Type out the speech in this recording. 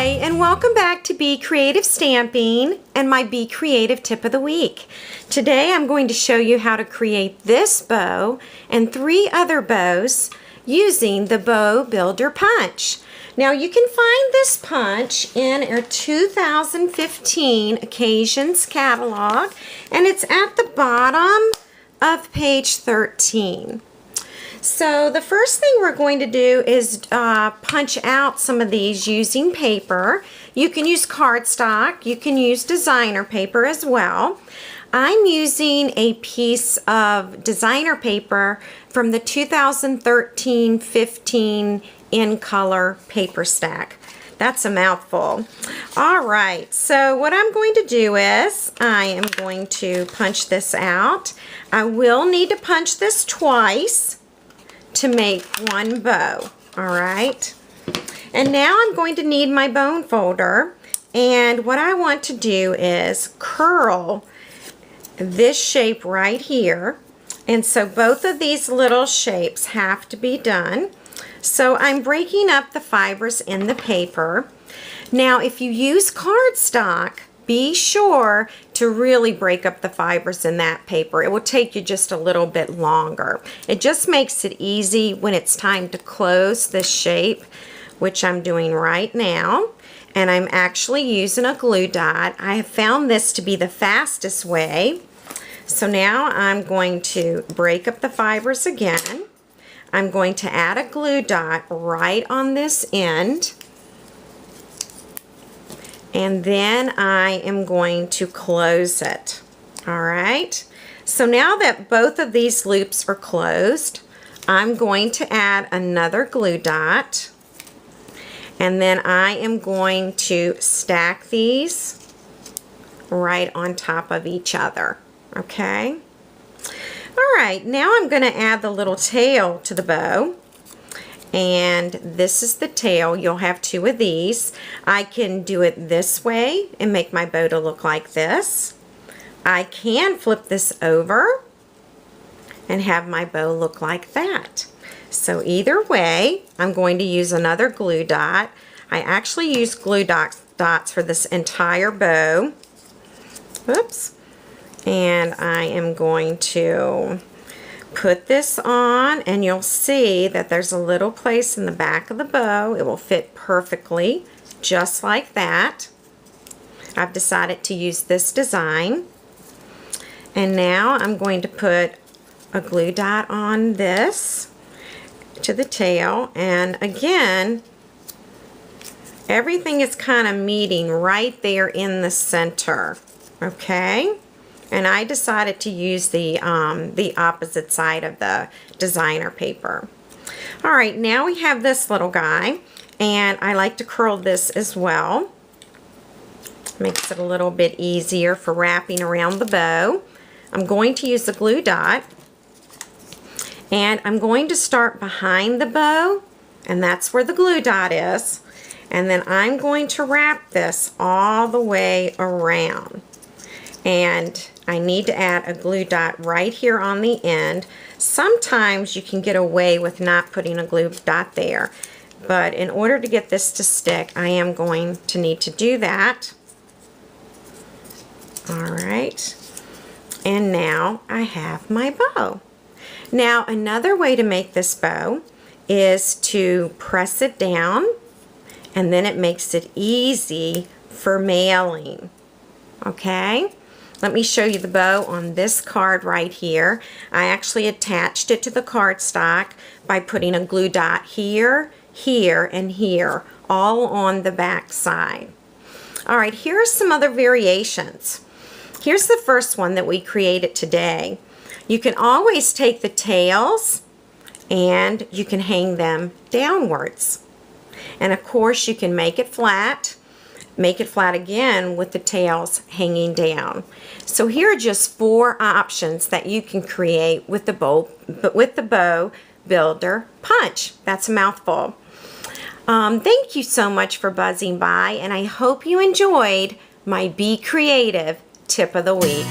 Hi, and welcome back to Be Creative Stamping and my Be Creative Tip of the Week. Today I'm going to show you how to create this bow and 3 other bows using the Bow Builder Punch. Now you can find this punch in our 2015 Occasions catalog, and it's at the bottom of page 13. So the first thing we're going to do is punch out some of these using paper. You can use cardstock, you can use designer paper as well. I'm using a piece of designer paper from the 2013-15 in color paper stack. That's a mouthful. All right, so what I'm going to do is I am going to punch this out. I will need to punch this twice to make one bow. All right, and now I'm going to need my bone folder, and what I want to do is curl this shape right here, and so both of these little shapes have to be done. So I'm breaking up the fibers in the paper. Now if you use cardstock, be sure to really break up the fibers in that paper. It will take you just a little bit longer. It just makes it easy when it's time to close this shape, which I'm doing right now. And I'm actually using a glue dot. I have found this to be the fastest way. So now I'm going to break up the fibers again. I'm going to add a glue dot right on this end. And then I am going to close it. All right, so now that both of these loops are closed, I'm going to add another glue dot, and then I am going to stack these right on top of each other. Okay, all right, now I'm going to add the little tail to the bow. And this is the tail. You'll have 2 of these. I can do it this way and make my bow to look like this. I can flip this over and have my bow look like that. So either way, I'm going to use another glue dot. I actually use glue dots for this entire bow. Oops. And I am going to put this on, and you'll see that there's a little place in the back of the bow. It will fit perfectly, just like that. I've decided to use this design. And now I'm going to put a glue dot on this to the tail, and again, everything is kind of meeting right there in the center. Okay? And I decided to use the opposite side of the designer paper. All right, now we have this little guy, and I like to curl this as well. Makes it a little bit easier for wrapping around the bow. I'm going to use the glue dot, and I'm going to start behind the bow, and that's where the glue dot is. And then I'm going to wrap this all the way around. And I need to add a glue dot right here on the end. Sometimes you can get away with not putting a glue dot there, but in order to get this to stick, I am going to need to do that. All right, and now I have my bow. Now another way to make this bow is to press it down, and then it makes it easy for mailing. Okay? Let me show you the bow on this card right here. I actually attached it to the cardstock by putting a glue dot here, here, and here, all on the back side. All right, here are some other variations. Here's the first one that we created today. You can always take the tails and you can hang them downwards. And of course you can make it flat again with the tails hanging down. So here are just 4 options that you can create with the Bow Builder Punch. That's a mouthful. Thank you so much for buzzing by, and I hope you enjoyed my Be Creative Tip of the Week.